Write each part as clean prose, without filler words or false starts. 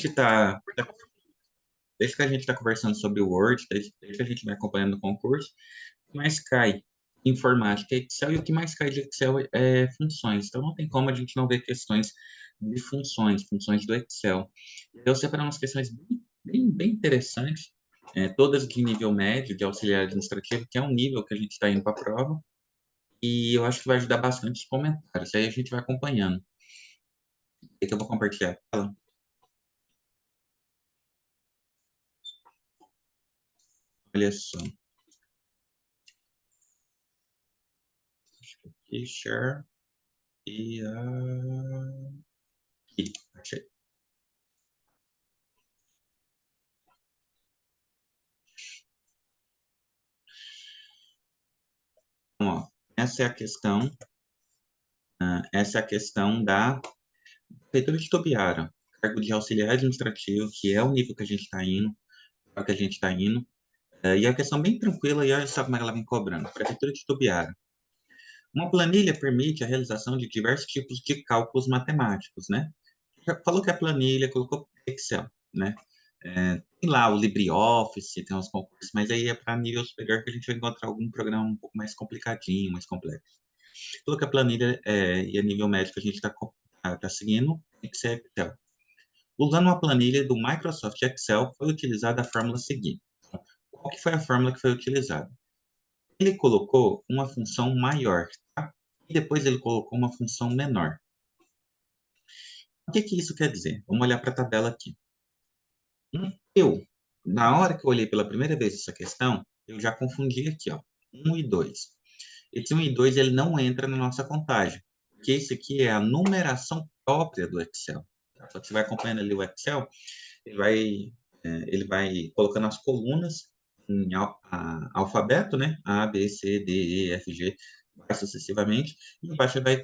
tá, desde que a gente está conversando sobre o Word, desde que a gente vem acompanhando o concurso, o que mais cai informática é Excel e o que mais cai de Excel é funções. Então não tem como a gente não ver questões de funções, funções do Excel. Eu separei umas questões bem interessantes, todas de nível médio, de auxiliar administrativo, que é um nível que a gente está indo para a prova, e eu acho que vai ajudar bastante os comentários. Aí a gente vai acompanhando. É que eu vou compartilhar a tela. Olha só. Aqui, share. E aqui, achei. Então, ó, essa é a questão, essa é a questão da prefeitura de Tobiara, cargo de auxiliar administrativo, que é o nível que a gente está indo, é o que a gente está indo. E é a questão bem tranquila, e olha só como é que ela vem cobrando. Prefeitura de Tobiara. Uma planilha permite a realização de diversos tipos de cálculos matemáticos, né? Já falou que a planilha, colocou Excel, né? Tem lá o LibreOffice, tem uns concursos, mas aí é para nível superior que a gente vai encontrar algum programa um pouco mais complicadinho, mais complexo. Falou que a planilha e a nível médio que a gente tá seguindo, Excel. Usando uma planilha do Microsoft Excel, foi utilizada a fórmula seguinte. Qual que foi a fórmula que foi utilizada? Ele colocou uma função maior, tá? E depois ele colocou uma função menor. O que que isso quer dizer? Vamos olhar para a tabela aqui. Eu, na hora que eu olhei pela primeira vez essa questão, eu já confundi aqui, ó, 1 e 2. Esse 1 e 2 ele não entra na nossa contagem, porque esse aqui é a numeração própria do Excel. Tá? Só que você vai acompanhando ali o Excel, ele vai colocando as colunas em alfabeto, né? A, B, C, D, E, F, G, vai sucessivamente, e embaixo vai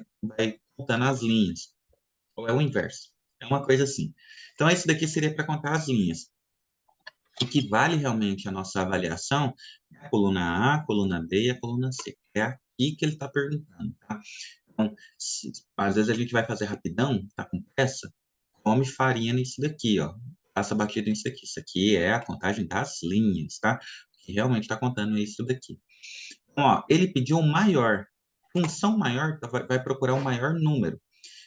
contando as linhas, ou é o inverso. É uma coisa assim. Então, esse daqui seria para contar as linhas. O que vale realmente a nossa avaliação é a coluna A, a coluna B e a coluna C. É aqui que ele está perguntando, tá? Então, às vezes a gente vai fazer rapidão, tá com pressa, come farinha nisso daqui, ó. Passa batida nisso daqui. Isso aqui é a contagem das linhas, tá? Que realmente está contando isso daqui. Então, ó, ele pediu um maior. Função maior vai procurar um maior número.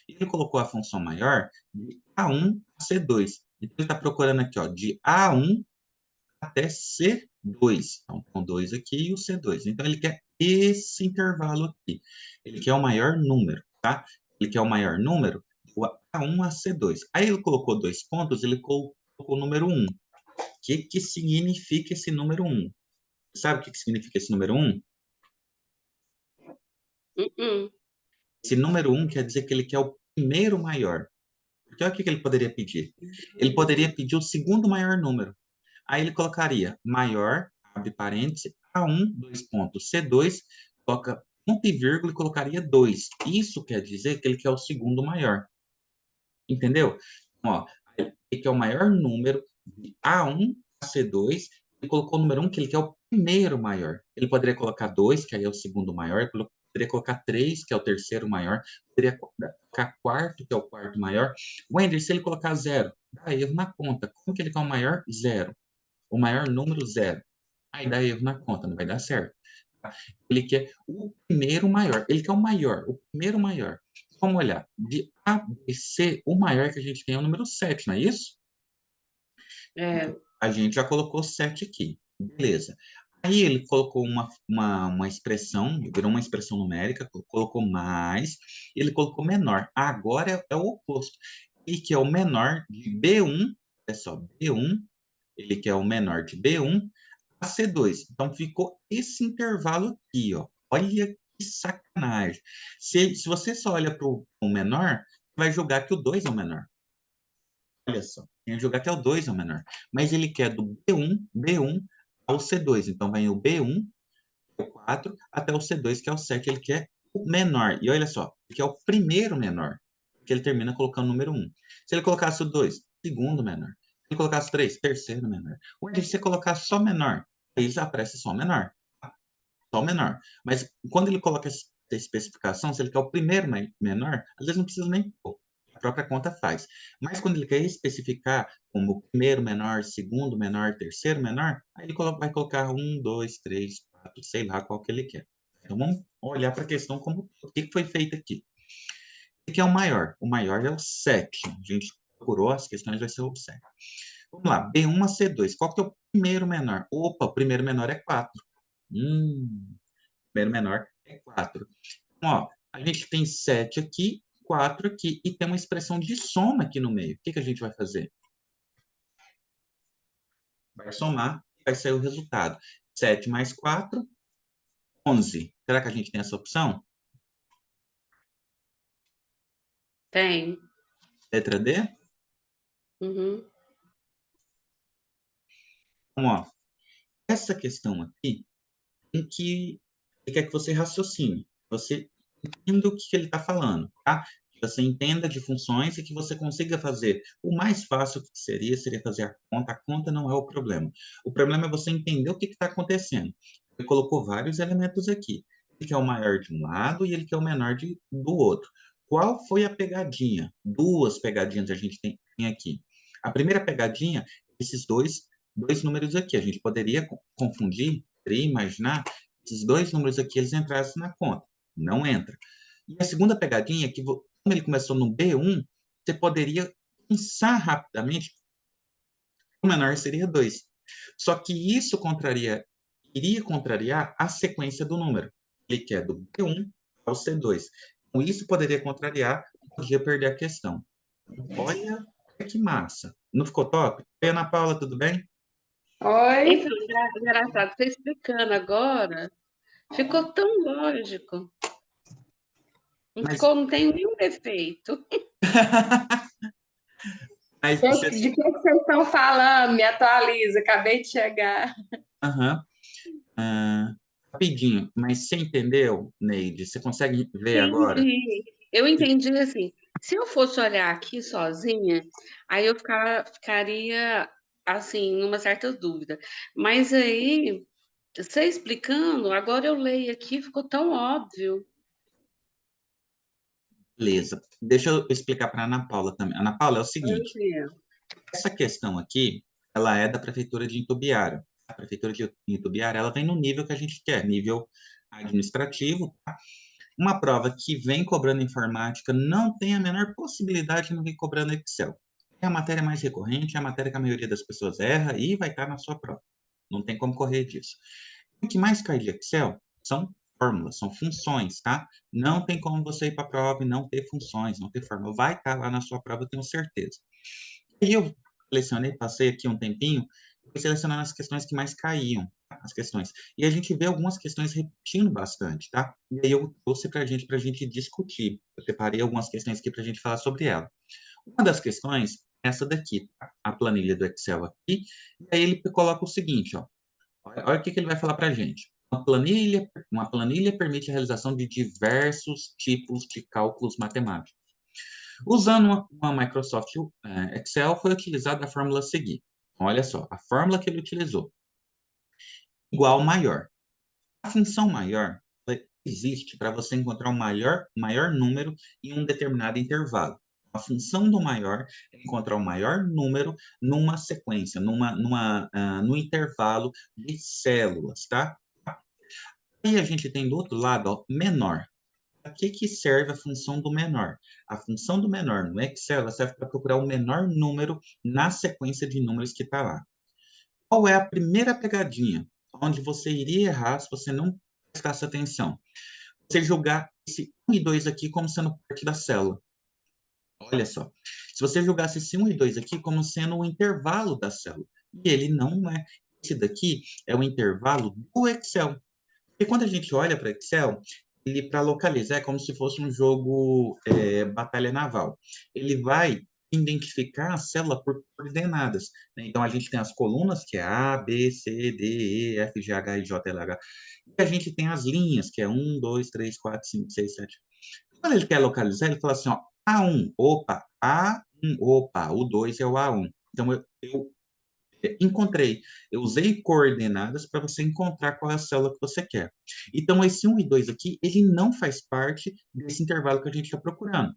Ele colocou a função maior de A1 a C2. Então, ele está procurando aqui, ó, de A1 até C2. Então, com 2 aqui e o C2. Então, ele quer esse intervalo aqui. Ele quer o maior número, tá? Ele quer o maior número do A1 a C2. Aí ele colocou dois pontos, ele colocou o número 1. O que significa esse número 1? Sabe o que significa esse número 1? Uh-uh. Esse número 1 quer dizer que ele quer o primeiro maior. Porque olha o que ele poderia pedir. Ele poderia pedir o segundo maior número. Aí ele colocaria maior, abre parênteses, A1, dois pontos, C2, coloca ponto e vírgula e colocaria 2. Isso quer dizer que ele quer o segundo maior. Entendeu? Então, ó, ele quer o maior número de A1 a C2, ele colocou o número 1, que ele quer o primeiro maior. Ele poderia colocar 2, que aí é o segundo maior, ele poderia colocar 3, que é o terceiro maior, poderia colocar quarto, que é o quarto maior. O Wender, se ele colocar 0, dá erro na conta. Como que ele quer o maior? 0. O maior número, 0. Aí dá erro na conta, não vai dar certo. Tá? Ele quer o primeiro maior. Ele quer o maior, o primeiro maior. Vamos olhar. De A, B, C, o maior que a gente tem é o número 7, não é isso? É. A gente já colocou 7 aqui. Beleza. Aí ele colocou uma expressão, virou uma expressão numérica, colocou mais, ele colocou menor. Agora é o oposto. E que é o menor de B1, é só B1, ele quer o menor de B1 a C2. Então ficou esse intervalo aqui, ó. Olha que sacanagem. Se você só olha para o menor, vai julgar que o 2 é o menor. Olha só, tem que julgar que é o 2 é o menor. Mas ele quer do B1 ao C2. Então vem o B1, que é o 4, até o C2, que é o 7. Ele quer o menor. E olha só, ele quer o primeiro menor, que ele termina colocando o número 1. Se ele colocasse o 2, segundo menor. Se ele colocasse o 3, terceiro menor. Ou se você colocasse só menor, aí já aparece só menor. Só menor. Mas quando ele coloca essa especificação, se ele quer o primeiro menor, às vezes não precisa nem pôr. própria conta faz. Mas quando ele quer especificar como primeiro menor, segundo menor, terceiro menor, aí ele vai colocar um, dois, três, quatro, sei lá qual que ele quer. Então vamos olhar para a questão como o que foi feito aqui. O que é o maior? O maior é o 7. A gente procurou as questões, vai ser o 7. Vamos lá, B1 a C2. Qual que é o primeiro menor? Opa, o primeiro menor é 4. Primeiro menor é 4. Então, ó, a gente tem 7 aqui, 4 aqui, e tem uma expressão de soma aqui no meio. O que que a gente vai fazer? Vai somar, vai sair o resultado. 7 mais 4, 11. Será que a gente tem essa opção? Tem. Letra D? Uhum. Então, ó, essa questão aqui, em que ele quer que você raciocine. Você entenda o que ele está falando, tá? Que você entenda de funções e que você consiga fazer. O mais fácil que seria fazer a conta. A conta não é o problema. O problema é você entender o que está acontecendo. Ele colocou vários elementos aqui. Ele quer o maior de um lado e ele quer o menor do outro. Qual foi a pegadinha? Duas pegadinhas a gente tem aqui. A primeira pegadinha, esses dois números aqui. A gente poderia confundir, poderia imaginar esses dois números aqui, eles entrassem na conta. Não entra. E a segunda pegadinha é que, como ele começou no B1, você poderia pensar rapidamente que o menor seria 2. Só que isso iria contrariar a sequência do número. Ele quer do B1 ao C2. Então, isso poderia contrariar, podia perder a questão. Olha que massa. Não ficou top? Oi, Ana Paula, tudo bem? Então, engraçado, você explicando agora, ficou tão lógico. Não Mas, ficou, não tem nenhum defeito. mas você... De que vocês estão falando? Me atualiza, acabei de chegar. Aham. Rapidinho, mas você entendeu, Neide? Você consegue ver agora? Entendi. Eu entendi assim. Se eu fosse olhar aqui sozinha, aí eu ficaria assim, numa certa dúvida. Mas aí, você explicando, agora eu leio aqui, ficou tão óbvio. Beleza. Deixa eu explicar para a Ana Paula também. Ana Paula, é o seguinte, Assim, essa questão aqui, ela é da Prefeitura de Itubiara. A Prefeitura de Itubiara, ela vem no nível que a gente quer, nível administrativo, tá? Uma prova que vem cobrando informática não tem a menor possibilidade de não vir cobrando Excel. É a matéria mais recorrente, é a matéria que a maioria das pessoas erra e vai estar na sua prova. Não tem como correr disso. O que mais cai de Excel são fórmulas, são funções, tá? Não tem como você ir para a prova e não ter funções, não ter fórmula. Vai estar lá na sua prova, eu tenho certeza. E eu selecionei, passei aqui um tempinho, fui selecionando as questões que mais caíam, tá? As questões. E a gente vê algumas questões repetindo bastante, tá? E aí eu trouxe para a gente discutir. Eu preparei algumas questões aqui para a gente falar sobre ela. Uma das questões é essa daqui, tá? A planilha do Excel aqui. E aí ele coloca o seguinte, ó. Olha o que ele vai falar para a gente. Uma planilha permite a realização de diversos tipos de cálculos matemáticos. Usando uma Microsoft Excel, foi utilizada a fórmula a seguir. Olha só, a fórmula que ele utilizou. Igual maior. A função maior existe para você encontrar o maior número em um determinado intervalo. A função do maior é encontrar o maior número numa sequência, no intervalo de células, tá? E a gente tem do outro lado, ó, menor. Para que serve a função do menor? A função do menor no Excel ela serve para procurar o menor número na sequência de números que está lá. Qual é a primeira pegadinha? Onde você iria errar se você não prestasse atenção? Você julgar esse 1 e 2 aqui como sendo parte da célula. Olha só. Se você julgasse esse 1 e 2 aqui como sendo o intervalo da célula. E ele não é. Esse daqui é o intervalo do Excel. Porque quando a gente olha para Excel, ele para localizar é como se fosse um jogo batalha naval. Ele vai identificar a célula por coordenadas, né? Então a gente tem as colunas que é A, B, C, D, E, F, G, H, I, J, L, H. E a gente tem as linhas que é 1, 2, 3, 4, 5, 6, 7. Quando ele quer localizar, ele fala assim, ó, A1, opa, A1, opa, o 2 é o A1. Então eu encontrei. Eu usei coordenadas para você encontrar qual é a célula que você quer. Então, esse 1 e 2 aqui, ele não faz parte desse intervalo que a gente está procurando.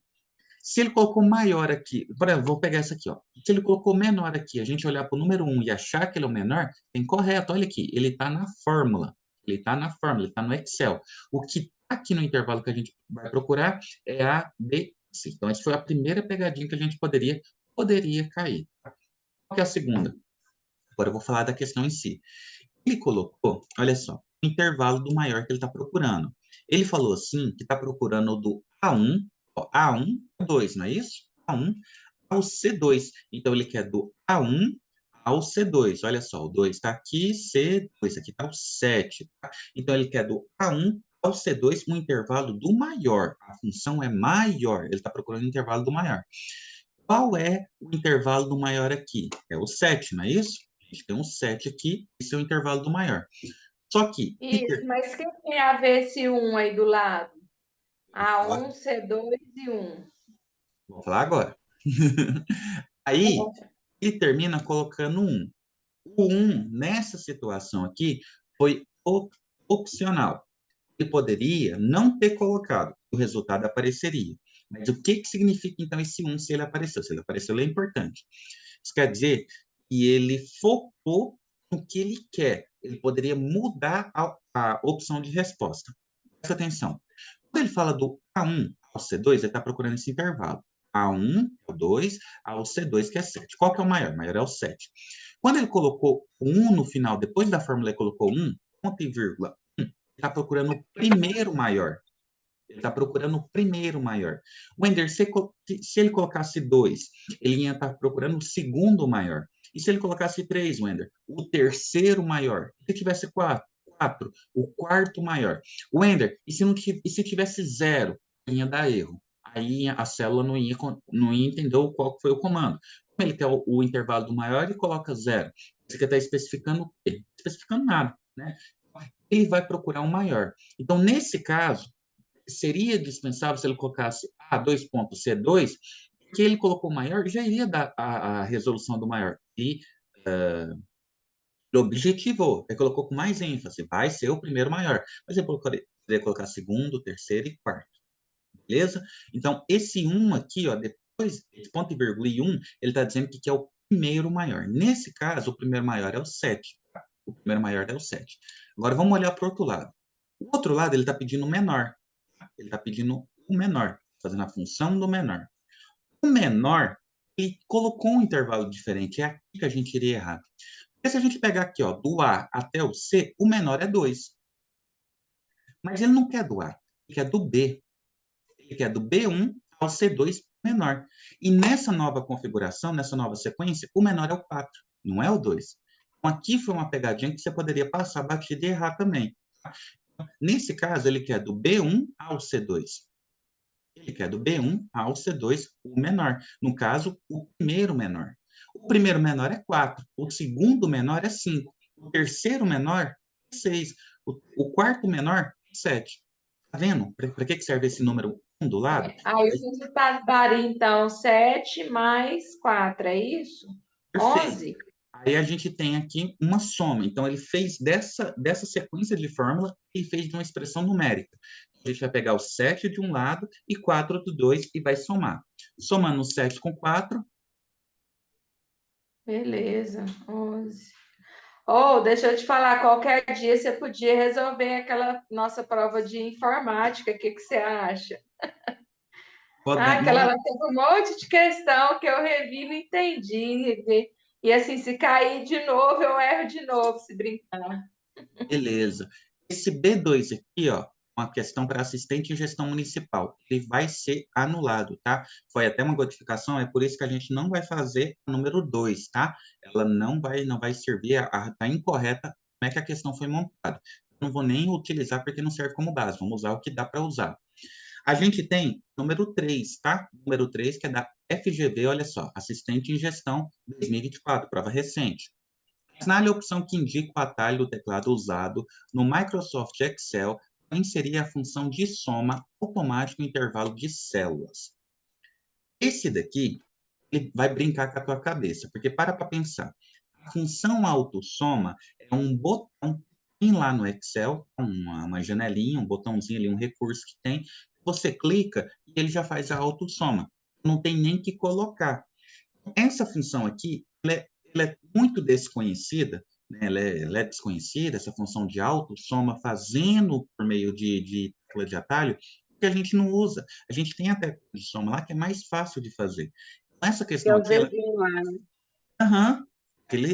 Se ele colocou maior aqui, por exemplo, vou pegar essa aqui, ó. Se ele colocou menor aqui, a gente olhar para o número 1 e achar que ele é o menor, tem correto. Olha aqui, ele está na fórmula. Ele está na fórmula, ele está no Excel. O que está aqui no intervalo que a gente vai procurar é A, B, C. Então, essa foi a primeira pegadinha que a gente poderia cair. Qual que é a segunda? Agora eu vou falar da questão em si. Ele colocou, olha só, o intervalo do maior que ele está procurando. Ele falou assim que está procurando do A1, ó, A1 ao 2, não é isso? A1 ao C2. Então, ele quer do A1 ao C2. Olha só, o 2 está aqui, C2, aqui está o 7. Tá? Então, ele quer do A1 ao C2 um intervalo do maior. A função é maior, ele está procurando o intervalo do maior. Qual é o intervalo do maior aqui? É o 7, não é isso? A gente tem um 7 aqui, esse é o intervalo do maior. Só que, Isso, mas o que tem a ver esse um aí do lado? A1, vou C2 e 1. falar agora. Aí, ele termina colocando um. O 1, nessa situação aqui, foi opcional. Ele poderia não ter colocado, o resultado apareceria. Mas o que significa, então, esse 1 se ele apareceu? Se ele apareceu, ele é importante. Isso quer dizer que ele focou no que ele quer. Ele poderia mudar a opção de resposta. Presta atenção. Quando ele fala do A1 ao C2, ele está procurando esse intervalo. A1 é o 2, ao C2 que é 7. Qual que é o maior? O maior é o 7. Quando ele colocou 1 no final, depois da fórmula ele colocou 1, ponto e vírgula, ele está procurando o primeiro maior. Ele está procurando o primeiro maior. Wender, se ele colocasse 2, ele ia estar procurando o segundo maior. E se ele colocasse 3, Wender? O terceiro maior. Se tivesse 4, o quarto maior. Wender, e se tivesse 0? Ia dar erro. Aí a célula não ia entender qual foi o comando. Como ele quer o intervalo do maior, ele coloca 0. Você está especificando o quê? Especificando nada, né? Ele vai procurar um maior. Então, nesse caso, seria dispensável se ele colocasse A2.C2, que ele colocou maior, já iria dar a resolução do maior. E ele objetivou, ele colocou com mais ênfase, vai ser o primeiro maior. Mas ele poderia colocar segundo, terceiro e quarto. Beleza? Então, esse 1 aqui, ó, depois, esse ponto e vírgula e 1, ele está dizendo que é o primeiro maior. Nesse caso, o primeiro maior é o 7. Tá? O primeiro maior é o 7. Agora, vamos olhar para o outro lado. O outro lado, ele está pedindo o menor. Ele está pedindo o menor, fazendo a função do menor. O menor, ele colocou um intervalo diferente. É aqui que a gente iria errar. Porque se a gente pegar aqui, ó, do A até o C, o menor é 2. Mas ele não quer do A, ele quer do B. Ele quer do B1 ao C2 menor. E nessa nova configuração, nessa nova sequência, o menor é o 4, não é o 2. Então, aqui foi uma pegadinha que você poderia passar batida e errar também. Nesse caso, ele quer do B1 ao C2. Ele quer do B1 ao C2, o menor. No caso, o primeiro menor. O primeiro menor é 4, o segundo menor é 5, o terceiro menor é 6, o quarto menor é 7. Tá vendo? Para que serve esse número 1 do lado? Aí o resultado daria, então, 7 mais 4, é isso? Perfeito. 11? Aí a gente tem aqui uma soma. Então, ele fez dessa sequência de fórmula, ele fez de uma expressão numérica. A gente vai pegar o 7 de um lado e 4 do 2 e vai somar. Somando o 7 com 4, Beleza, 11. Oh, deixa eu te falar, qualquer dia você podia resolver aquela nossa prova de informática, o que que você acha? Ah, aquela não, lá teve um monte de questão que eu revi e não entendi. E assim, se cair de novo, eu erro de novo, se brincar. beleza. Esse B2 aqui, ó, uma questão para assistente em gestão municipal, ele vai ser anulado, tá? Foi até uma codificação, é por isso que a gente não vai fazer o número 2, tá? Ela não vai servir, tá incorreta como é que a questão foi montada. Não vou nem utilizar porque não serve como base, vamos usar o que dá para usar. A gente tem número 3, tá? Número 3, que é da FGV, olha só, assistente em gestão 2024, prova recente. Assinale a opção que indica o atalho do teclado usado no Microsoft Excel para inserir a função de soma automática no intervalo de células. Esse daqui, ele vai brincar com a tua cabeça, porque para pensar. A função autossoma é um botão que tem lá no Excel, uma janelinha, um botãozinho ali, um recurso que tem, você clica e ele já faz a autossoma. não tem nem que colocar. Essa função aqui, ela é muito desconhecida, né? Ela é desconhecida, essa função de autossoma, fazendo por meio de tecla de atalho, que a gente não usa. A gente tem a tecla de soma lá, que é mais fácil de fazer. Essa Que é questão o aqui, ela... Zezinho lá, né? Aham,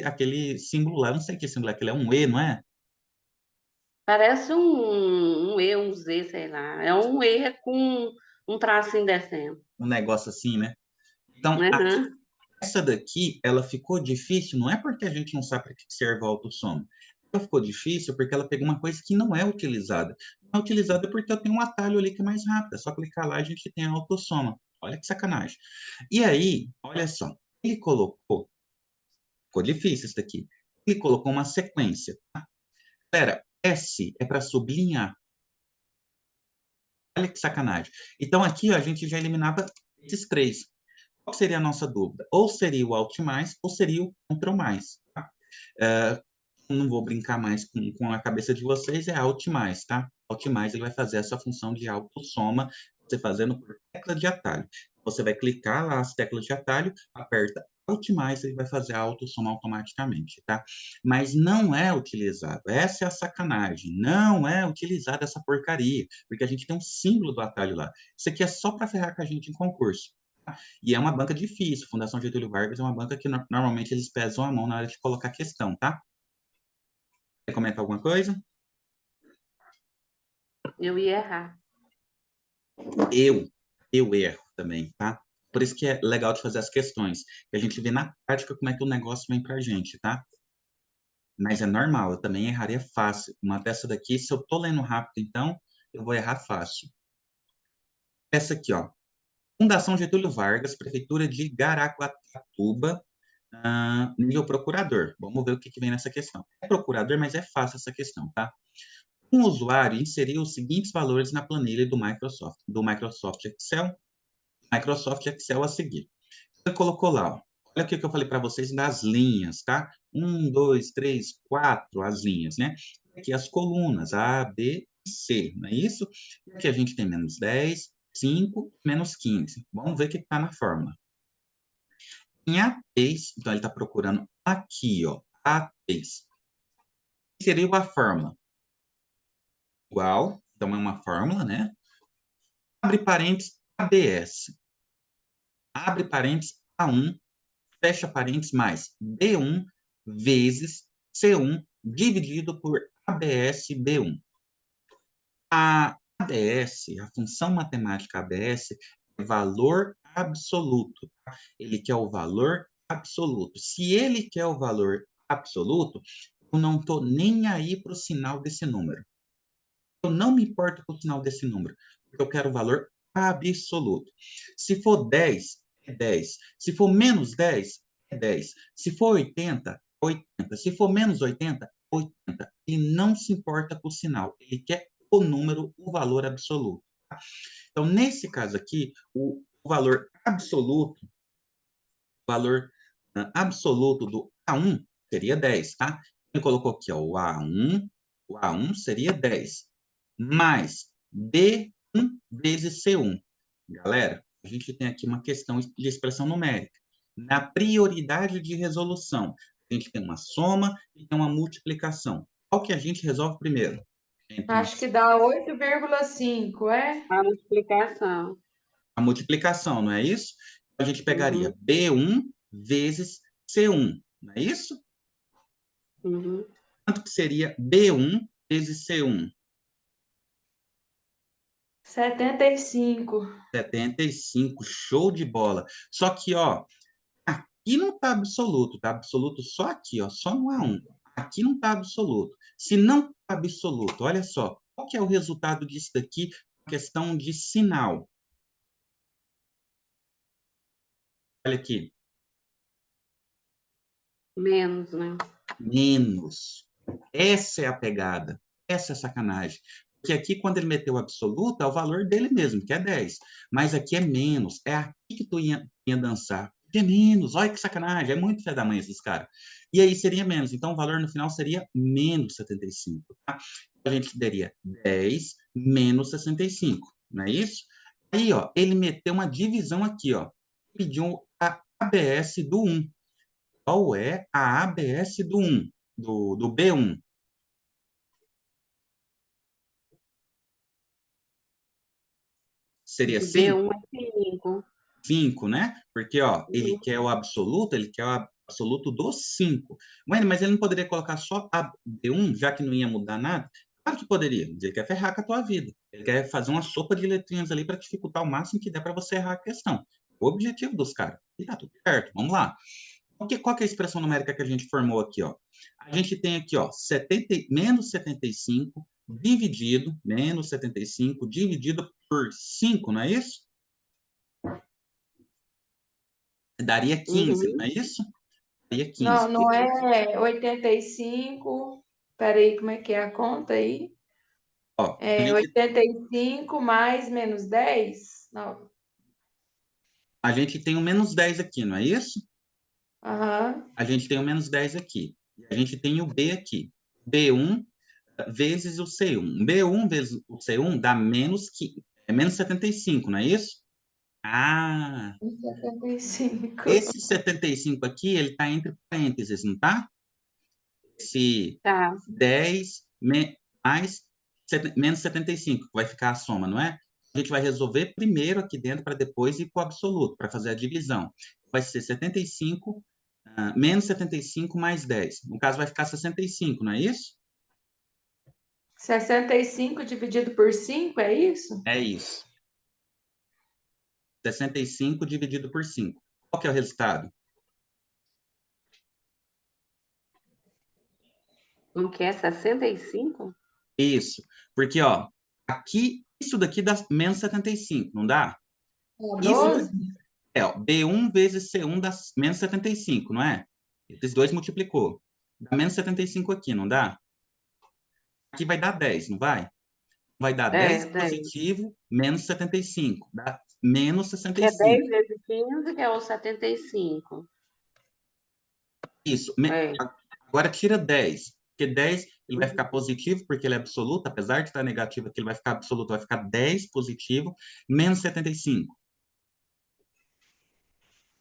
aquele símbolo lá, eu não sei que símbolo é, aquele é um E, não é? Parece um E, um Z, sei lá. É um E com um tracinho descendo. Um negócio assim, né? Então, Uhum. essa daqui, ela ficou difícil, não é porque a gente não sabe para que serve a autossoma. Ela ficou difícil porque ela pegou uma coisa que não é utilizada. Não é utilizada porque eu tenho um atalho ali que é mais rápido. É só clicar lá e a gente tem a autossoma. Olha que sacanagem. E aí, olha só. Ele colocou... Ficou difícil isso daqui. Ele colocou uma sequência. Tá? Espera, S é para sublinhar. Olha que sacanagem. Então, aqui ó, a gente já eliminava esses três. Qual seria a nossa dúvida? Ou seria o Alt+, ou seria o Ctrl+. Tá? Não vou brincar mais com a cabeça de vocês, é Alt+, tá? Alt+, ele vai fazer essa função de autossoma, você fazendo por tecla de atalho. Você vai clicar lá as teclas de atalho, aperta Alt+, ele vai fazer a autossoma automaticamente, tá? Mas não é utilizado, essa é a sacanagem, não é utilizada essa porcaria, porque a gente tem um símbolo do atalho lá. Isso aqui é só para ferrar com a gente em concurso. E é uma banca difícil. Fundação Getúlio Vargas é uma banca que normalmente eles pesam a mão na hora de colocar questão, tá? Quer comentar alguma coisa? Eu ia errar. Eu erro também, tá? Por isso que é legal de fazer as questões, que a gente vê na prática como é que o negócio vem pra gente, tá? Mas é normal, eu também erraria fácil. Uma dessa daqui, se eu tô lendo rápido, então, eu vou errar fácil. Essa aqui, ó. Fundação Getúlio Vargas, Prefeitura de Garaguatatuba, nível procurador. Vamos ver o que vem nessa questão. É procurador, mas é fácil essa questão, tá? Um usuário inseriu os seguintes valores na planilha do Microsoft Excel, Microsoft Excel a seguir. Ele colocou lá, ó, olha o que eu falei para vocês das linhas, tá? 1, 2, 3, 4 as linhas, né? Aqui as colunas, A, B e C, não é isso? E aqui a gente tem menos 10, 5, menos 15. Vamos ver o que está na fórmula. Em A3, então ele está procurando aqui, ó, A3. Inseriu a fórmula igual, então é uma fórmula, né? Abre parênteses ABS. Abre parênteses A1, fecha parênteses mais B1 vezes C1 dividido por ABS B1. A ABS, a função matemática ABS, é valor absoluto. Tá? Ele quer o valor absoluto. Se ele quer o valor absoluto, eu não estou nem aí para o sinal desse número. Eu não me importo com o sinal desse número, porque eu quero o valor absoluto. Se for 10, é 10. Se for menos 10, é 10. Se for 80, 80. Se for menos 80, 80. Ele não se importa com o sinal, ele quer o número, o valor absoluto. Tá? Então, nesse caso aqui, o valor absoluto do A1 seria 10, tá? Ele colocou aqui, ó, o A1 seria 10 mais B1 vezes C1. Galera, a gente tem aqui uma questão de expressão numérica. Na prioridade de resolução, a gente tem uma soma e tem uma multiplicação. Qual que a gente resolve primeiro? Acho que dá 8,5, é? A multiplicação. A multiplicação, não é isso? A gente pegaria Uhum, B1 vezes C1, não é isso? uhum. Quanto que seria B1 vezes C1? 75. 75, show de bola. Só que, ó, aqui não está absoluto, está absoluto só aqui, ó, só no A1. Aqui não está absoluto. Se não está absoluto, olha só, qual que é o resultado disso daqui? Questão de sinal. Olha aqui, Menos, né? menos. Essa é a pegada, essa é a sacanagem. Porque aqui, quando ele meteu absoluto, é o valor dele mesmo, que é 10. Mas aqui é menos, é aqui que tu ia dançar. É menos, olha que sacanagem, é muito fé da mãe esses caras. E aí seria menos, então o valor no final seria menos 75. Tá? A gente teria 10 menos 65, não é isso? Aí, ó, ele meteu uma divisão aqui, ó. pediu a ABS do 1. Qual é a ABS do 1? Do B1? Seria De 5? B1 é 5. 5, né? Porque, ó, ele quer o absoluto, ele quer o absoluto dos 5. Mas ele não poderia colocar só a B1, já que não ia mudar nada? Claro que poderia, mas ele quer ferrar com a tua vida. Ele quer fazer uma sopa de letrinhas ali para dificultar o máximo que der para você errar a questão. O objetivo dos caras. E tá tudo certo, vamos lá. Qual que é a expressão numérica que a gente formou aqui, ó? A gente tem aqui, ó, menos 75 dividido, menos 75 dividido por 5, não é isso? Daria 15, não é isso? Daria 15. Não, não é 85. Peraí, como é que é a conta aí? Ó, É 85 mais menos 10? Não. a gente tem o menos 10 aqui, não é isso? Aham. A gente tem o menos 10 aqui. E a gente tem o B aqui. B1 vezes o C1. B1 vezes o C1 dá menos 75, não é isso? Ah, 75. esse 75 aqui, ele está entre parênteses, não tá? Esse Tá. 10 mais menos 75, que vai ficar a soma, não é? A gente vai resolver primeiro aqui dentro para depois ir para o absoluto, para fazer a divisão. Vai ser 75, menos 75 mais 10. No caso, vai ficar 65, não é isso? 65 dividido por 5, é isso? É isso. 65 dividido por 5. Qual que é o resultado? Não quer 65? Isso. Porque, ó, aqui, isso daqui dá menos 75, não dá? Isso 12? daqui ó, B1 vezes C1 dá menos 75, não é? Esses dois multiplicou. Dá menos 75 aqui, não dá? Aqui vai dar 10, não vai? Vai dar 10 É, 10. positivo, menos 75. Dá menos Que é 65. 10 vezes 15, que é o 75. Isso. É. Agora tira 10. Porque 10 ele vai ficar positivo, porque ele é absoluto. Apesar de estar negativo aqui, ele vai ficar absoluto. Vai ficar 10 positivo, menos 75.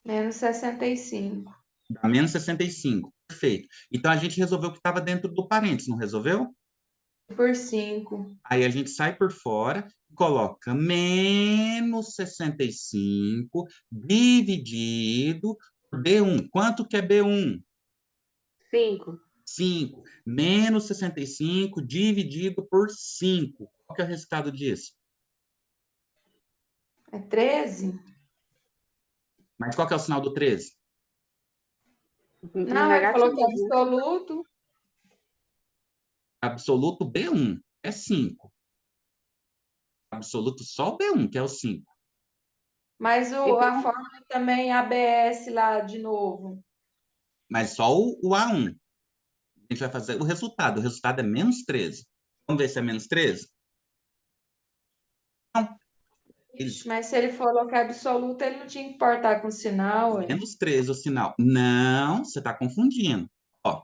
Menos 65. Dá menos 65. Perfeito. Então, a gente resolveu o que estava dentro do parênteses, não resolveu? Por 5. Aí a gente sai por fora, coloca menos 65 dividido por B1. Quanto que é B1? 5. 5. Menos 65 dividido por 5. Qual que é o resultado disso? É 13? Mas qual que é o sinal do 13? Não, ele falou que é Negativo. absoluto. Absoluto B1 é 5. Absoluto só o B1, que é o 5. Mas a Então, fórmula também ABS lá de novo. Mas só o A1. A gente vai fazer o resultado. O resultado é menos 13. Vamos ver se é menos 13? Não. Ixi, mas se ele falou que é absoluto, ele não tinha que importar com o sinal, ué. Menos 13 o sinal. Não, você está confundindo. Ó,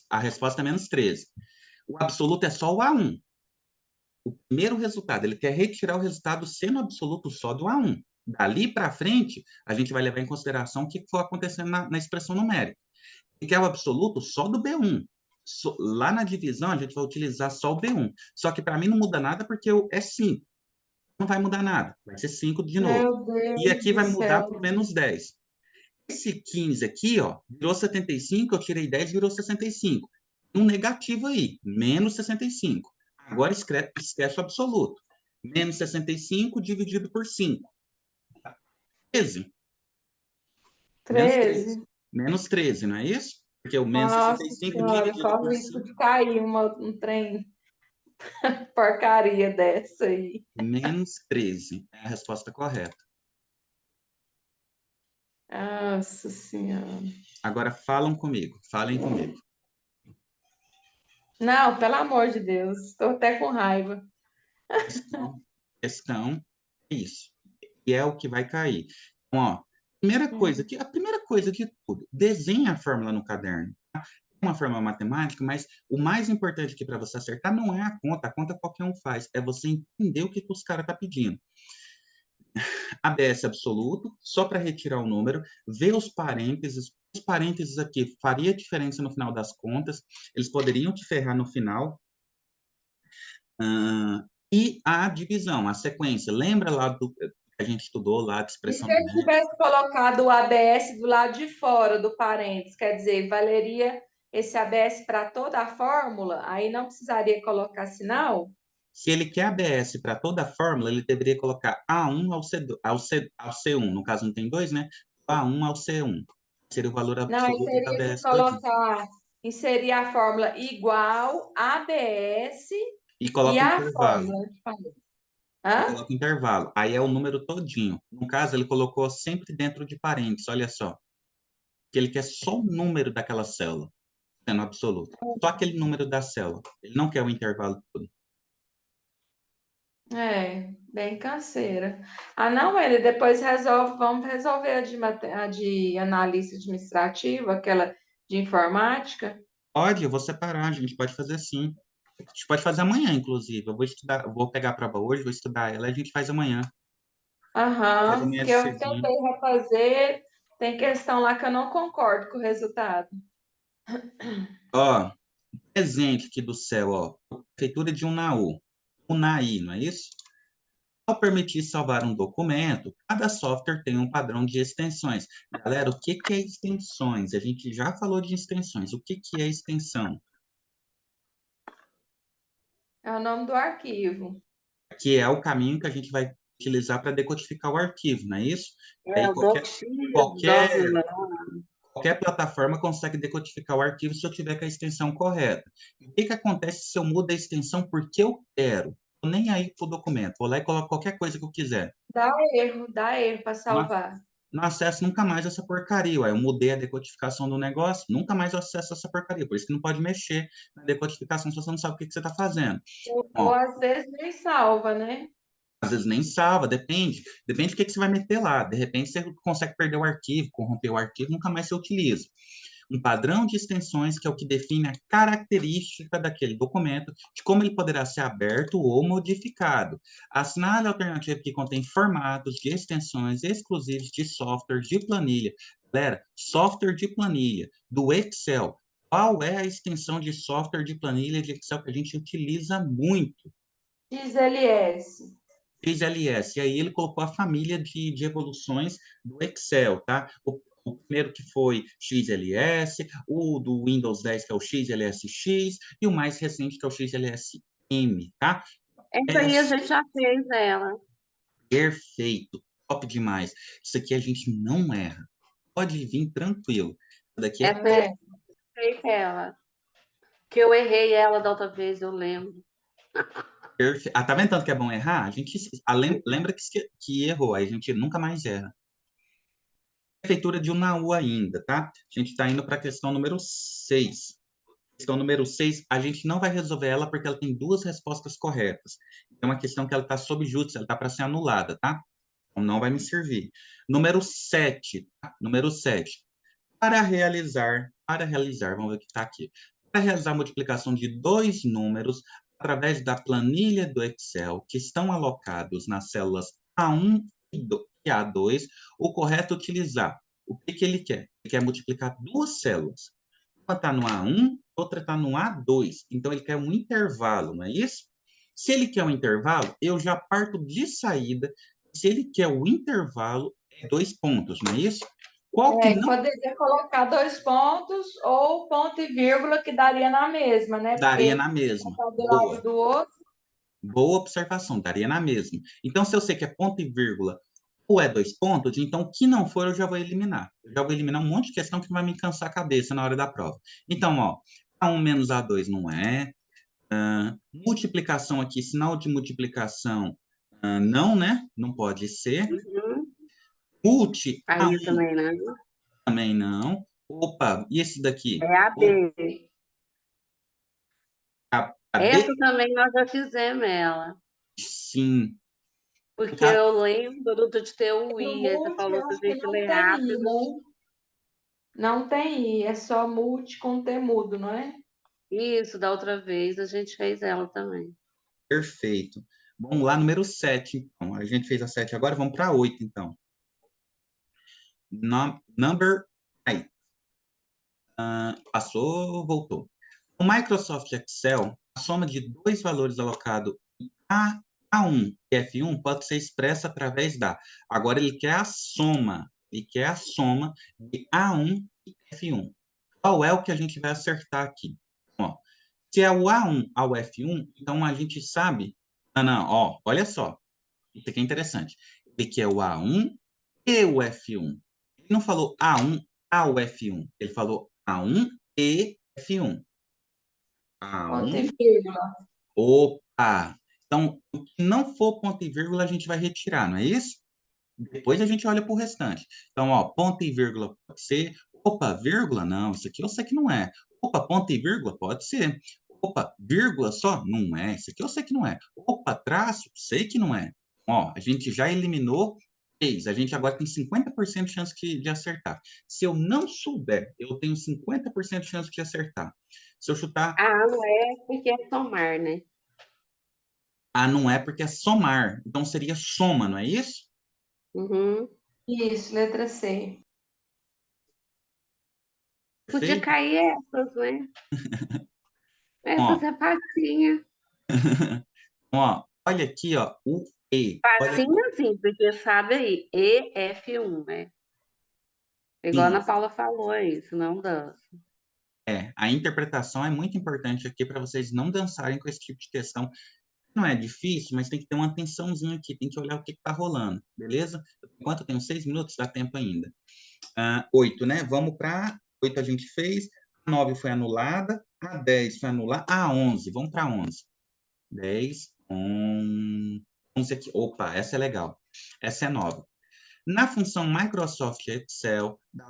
a resposta é menos 13. O absoluto é só o A1. O primeiro resultado, ele quer retirar o resultado sendo absoluto só do A1. Dali para frente, a gente vai levar em consideração o que for acontecendo na expressão numérica. Ele quer o absoluto só do B1. Lá na divisão, a gente vai utilizar só o B1. Só que para mim não muda nada porque é 5. Não vai mudar nada. Vai ser 5 de novo. Meu E Deus aqui do vai mudar céu. para o menos 10. Esse 15 aqui, ó, virou 75, eu tirei 10, virou 65. Um negativo aí, menos 65. Agora esquece o absoluto. Menos 65 dividido por 5. 13. Menos 13. 13. Menos 13, não é isso? Porque o menos Nossa 65 senhora, dividido corre o por risco 5, de cair um trem porcaria dessa aí. menos 13. É a resposta correta. Nossa senhora. Agora falem comigo. Não, pelo amor de Deus, estou até com raiva. Questão é isso. E é o que vai cair. Então, ó, a primeira coisa de tudo, desenhe a fórmula no caderno. Tá? É uma fórmula matemática, mas o mais importante aqui para você acertar não é a conta qualquer um faz, é você entender o que os caras estão pedindo. ABS absoluto, só para retirar o número, ver os parênteses aqui faria diferença no final das contas, eles poderiam te ferrar no final, e a divisão, a sequência, lembra lá do que a gente estudou lá de E se expressão eu numérica? tivesse colocado o ABS do lado de fora do parênteses, quer dizer, valeria esse ABS para toda a fórmula? Aí não precisaria colocar sinal? Se ele quer ABS para toda a fórmula, ele deveria colocar A1 ao C1, no caso não tem dois, né? A1 ao C1, seria o valor Não, aí absoluto do teria que ABS todinho. colocar, inserir a fórmula igual ABS E e coloca o a intervalo. fórmula. E Hã? coloca o intervalo. Aí é o número todinho. No caso, ele colocou sempre dentro de parênteses, olha só. Que ele quer só o número daquela célula, sendo absoluto. Só aquele número da célula. Ele não quer o intervalo todo. É, bem canseira. Ah, não, ele depois resolve, vamos resolver a de analista administrativa, aquela de informática. Pode, eu vou separar, a gente pode fazer assim. A gente pode fazer amanhã, inclusive. Eu vou estudar, eu vou pegar a prova hoje, vou estudar ela, e a gente faz amanhã. Faz Aham, amanhã que de eu cedinho. tentei refazer, tem questão lá que eu não concordo com o resultado. Ó, presente aqui do céu, ó. Prefeitura de Unai, não é isso? Ao permitir salvar um documento, cada software tem um padrão de extensões. Galera, o que que é extensões? A gente já falou de extensões. O que que é extensão? É o nome do arquivo. Que é o caminho que a gente vai utilizar para decodificar o arquivo, não é isso? É Aí o DocX, qualquer, qualquer plataforma consegue decodificar o arquivo se eu tiver com a extensão correta. E o que que acontece se eu mudo a extensão porque eu quero? Tô nem aí pro documento, vou lá e coloco qualquer coisa que eu quiser. Dá erro para Não, salvar. não acesso nunca mais essa porcaria. Ué, eu mudei a decodificação do negócio, nunca mais eu acesso essa porcaria. Por isso que não pode mexer na decodificação se você não sabe o que que você está fazendo. Ou Ó, às vezes nem salva, né? às vezes nem salva, depende. Depende do que você vai meter lá. De repente você consegue perder o arquivo, corromper o arquivo, nunca mais você utiliza. Um padrão de extensões que é o que define a característica daquele documento, de como ele poderá ser aberto ou modificado. Assinale a alternativa que contém formatos de extensões exclusivos de software de planilha. Galera, software de planilha do Excel. Qual é a extensão de software de planilha de Excel que a gente utiliza muito? XLS. XLS. E aí ele colocou a família de evoluções do Excel, tá? O primeiro que foi XLS, o do Windows 10 que é o XLSX e o mais recente que é o XLSM, tá? essa É aí a gente já fez ela. perfeito, top demais. Isso aqui a gente não erra. Pode vir tranquilo. Isso daqui é Essa aí a É, gente fez ela. Que eu errei ela da outra vez, eu lembro. perfeito. Ah, tá vendo tanto que é bom errar? A gente lembra que errou, aí a gente nunca mais erra. Prefeitura de Unai ainda, tá? A gente está indo para a questão número 6. Questão número 6, a gente não vai resolver ela porque ela tem duas respostas corretas. É uma questão que ela está sob júdice, ela está para ser anulada, tá? Então não vai me servir. Número 7, tá? Número 7. Para realizar, vamos ver o que está aqui. Para realizar a multiplicação de dois números através da planilha do Excel que estão alocados nas células A1 e A2, o correto é utilizar. O que que ele quer? Ele quer multiplicar duas células. Uma está no A1, outra está no A2. Então, ele quer um intervalo, não é isso? Se ele quer um intervalo, eu já parto de saída. Se ele quer o intervalo, é 2 pontos, não é isso? Qual que não poderia colocar dois pontos ou ponto e vírgula, que daria na mesma, né? daria Porque na mesma? um do lado Boa. do outro. Boa observação, daria na mesma. Então, se eu sei que é ponto e vírgula ou é 2 pontos, então o que não for eu já vou eliminar. Eu já vou eliminar um monte de questão que vai me cansar a cabeça na hora da prova. Então, ó, A1 menos A2 não é. Multiplicação aqui, sinal de multiplicação, não, né? Não pode ser. Uhum. Multi, Aí também, né? também não. Opa, e esse daqui? É a B. A B, Essa também nós já fizemos ela. sim. Porque eu lembro de ter o No I. Aí você multi, falou eu que a acho que gente não lê tem I, rápido. né? Não tem I, é só multi com T mudo, não é? Isso, da outra vez a gente fez ela também. Perfeito. Vamos lá, número 7, então. A gente fez a 7 agora, vamos para a 8, então. Number 8. Passou, voltou. O Microsoft Excel, a soma de dois valores alocados em A1 e F1 pode ser expressa através da. Agora ele quer a soma. Ele quer a soma de A1 e F1. Qual é o que a gente vai acertar aqui? Ó, se é o A1 ao F1, então a gente sabe. Não, ó, olha só. Isso aqui é interessante. Ele quer o A1 e o F1. Ele não falou A1 ao F1. Ele falou A1 e F1. Ponto e A1. vírgula. Opa! Então, o que não for ponto e vírgula, a gente vai retirar, não é isso? Depois a gente olha para o restante. Então, ó, ponto e vírgula pode ser. Opa, vírgula? Não, isso aqui eu sei que não é. Opa, ponto e vírgula? Pode ser. Opa, vírgula só? Não é. Isso aqui eu sei que não é. Opa, traço? Sei que não é. Ó, a gente já eliminou 3. A gente agora tem 50% de chance de acertar. Se eu não souber, eu tenho 50% de chance de acertar. Se eu chutar, Não é porque é somar, né? não é porque é somar. Então seria soma, não é isso? Uhum. Isso, letra C. Podia Perfeito? cair essas, né? Essas Ó, é facinha. ó, olha aqui, ó, o E. Olha, Facinha, sim, porque sabe aí, EF1, né? Igual a sim, Ana Paula falou aí, isso não dança. a interpretação é muito importante aqui para vocês não dançarem com esse tipo de questão. Não é difícil, mas tem que ter uma atençãozinha aqui, tem que olhar o que está rolando, beleza? Enquanto eu tenho 6 minutos, dá tempo ainda. 8, né? Vamos para 8 a gente fez, a 9 foi anulada, a 10 foi anulada, a 11, vamos para 11. 10, 11 aqui. Opa, essa é legal. Essa é nova. Na função Microsoft Excel da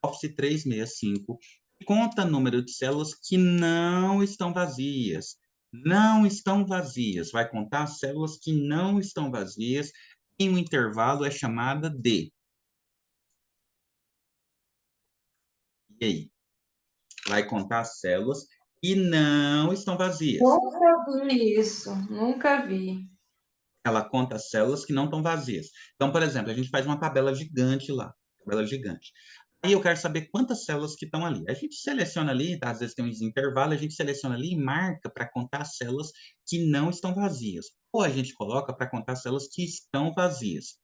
Office 365, conta número de células que não estão vazias. Não estão vazias. Vai contar as células que não estão vazias em um intervalo é chamada de. E aí? Vai contar as células que não estão vazias. Nunca vi isso, nunca vi. Ela conta as células que não estão vazias. Então, por exemplo, a gente faz uma tabela gigante lá. Tabela gigante. Aí eu quero saber quantas células que estão ali. A gente seleciona ali, tá? Às vezes tem uns intervalos, a gente seleciona ali e marca para contar as células que não estão vazias. Ou a gente coloca para contar as células que estão vazias.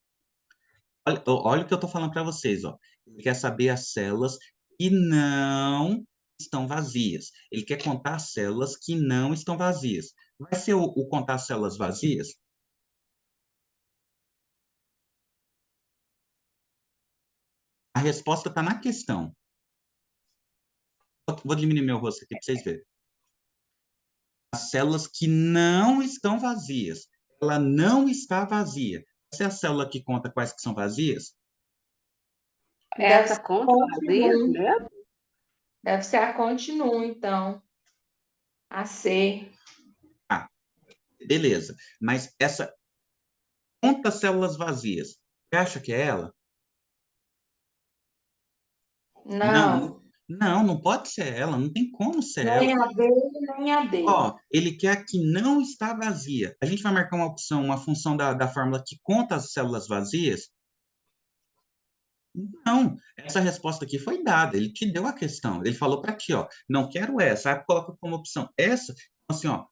Olha o que eu estou falando para vocês, ó. Ele quer saber as células que não estão vazias. Ele quer contar as células que não estão vazias. Vai ser o contar as células vazias? A resposta está na questão. Vou diminuir meu rosto aqui para vocês verem. As células que não estão vazias. Ela não está vazia. Essa é a célula que conta quais que são vazias? Deve Essa ser conta vazia continuo. mesmo? Deve ser a continuo, então. A C. Ah, beleza. Mas essa conta células vazias. Você acha que é ela? Não, Não. não, não pode ser ela. Não tem como ser ela. Nem a B, nem a D. Ó, ele quer a que não está vazia. A gente vai marcar uma opção, uma função da fórmula que conta as células vazias. Não, essa resposta aqui foi dada, ele te deu a questão, ele falou para ti, ó, não quero essa, aí coloca como opção essa, assim, ó,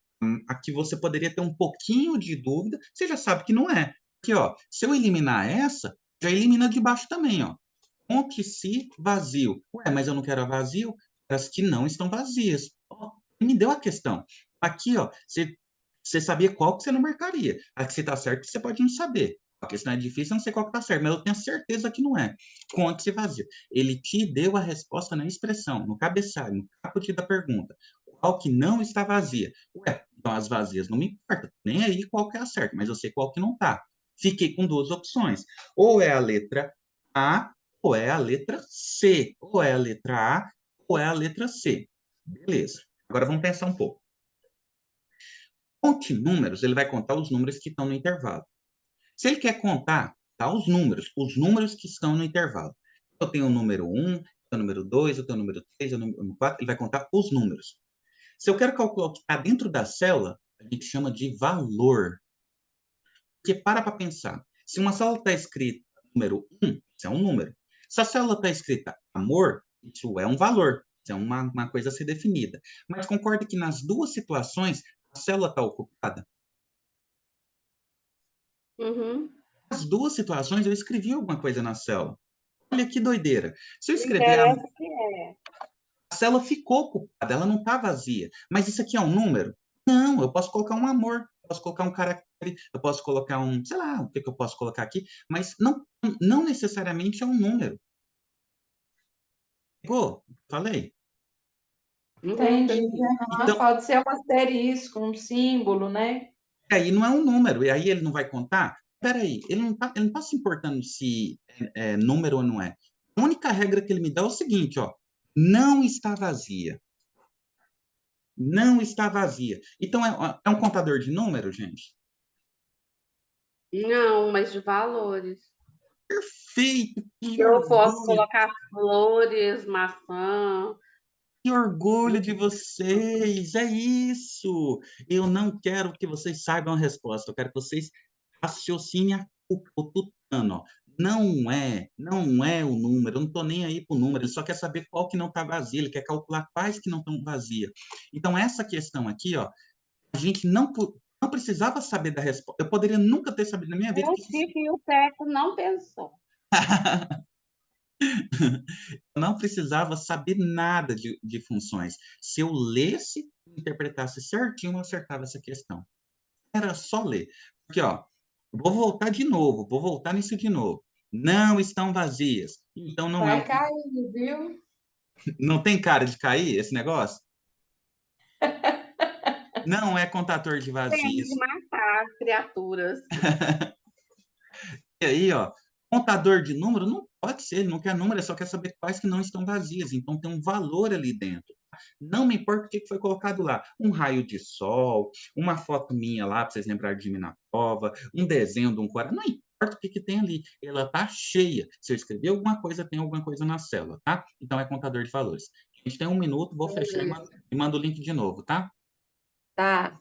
aqui você poderia ter um pouquinho de dúvida, você já sabe que não é. Aqui, ó, se eu eliminar essa, já elimina de baixo também, ó. Conte-se vazio. Ué, mas eu não quero a vazio, as que não estão vazias. Ó, me deu a questão. Aqui, ó, você sabia qual que você não marcaria. A que você está certo, você pode não saber. A questão é difícil, eu não sei qual que está certo, mas eu tenho certeza que não é. Conte-se vazio. Ele te deu a resposta na expressão, no cabeçalho, no caput da pergunta. Qual que não está vazia? Ué, então as vazias não me importam. Nem aí qual que é a certa, mas eu sei qual que não está. Fiquei com duas opções. Ou é a letra A, ou é a letra C. Ou é a letra A, ou é a letra C. Beleza. Agora vamos pensar um pouco. Conte números, ele vai contar os números que estão no intervalo. Se ele quer contar, tá, os números que estão no intervalo. Eu tenho o número 1, eu tenho o número 2, eu tenho o número 3, eu tenho o número 4, ele vai contar os números. Se eu quero calcular o que está dentro da célula, a gente chama de valor. Porque para pensar. Se uma célula está escrita número 1, isso é um número. Se a célula está escrita amor, isso é um valor. Isso é uma coisa a ser definida. Mas concorda que nas duas situações, a célula está ocupada? Uhum. Nas duas situações, eu escrevi alguma coisa na célula. Olha que doideira. Se eu Não escrever interessa o que é. a célula ficou ocupada, ela não está vazia. Mas isso aqui é um número? Não, eu posso colocar um amor, eu posso colocar um caractere, eu posso colocar um, sei lá, o que eu posso colocar aqui, mas não necessariamente é um número. Pô, falei? Entendi. Então, Pode ser um asterisco, um símbolo, né? aí não é um número, e aí ele não vai contar? Peraí, ele não tá se importando se é número ou não é. A única regra que ele me dá é o seguinte, ó, não está vazia. Não está vazia. Então, é um contador de números, gente? Não, mas de valores. Perfeito! Eu posso colocar flores, maçã. Que orgulho de vocês! É isso! Eu não quero que vocês saibam a resposta, eu quero que vocês raciocinem o tutano. Ó. Não é o número, eu não estou nem aí para o número, ele só quer saber qual que não está vazio, ele quer calcular quais que não estão vazias. Então, essa questão aqui, ó, a gente não precisava saber da resposta. Eu poderia nunca ter sabido na minha vida O que Chico e o Teco não pensou. eu não precisava saber nada de funções. Se eu lesse e interpretasse certinho, eu acertava essa questão. Era só ler. Porque, ó, vou voltar de novo, vou voltar nisso de novo. Não estão vazias. Então não é Vai um. cair, viu? Não tem cara de cair esse negócio? Não é contador de Tem vazias. de matar as criaturas. E aí, ó, contador de número não pode ser, ele não quer número, ele só quer saber quais que não estão vazias. Então tem um valor ali dentro. Não me importa o que foi colocado lá. Um raio de sol, uma foto minha lá, para vocês lembrarem de mim na prova, um desenho de um coral. Não importa o que tem ali. Ela está cheia. Se eu escrever alguma coisa, tem alguma coisa na célula, tá? Então é contador de valores. A gente tem 1 minuto, vou fechar e mando o link de novo, tá? Tá.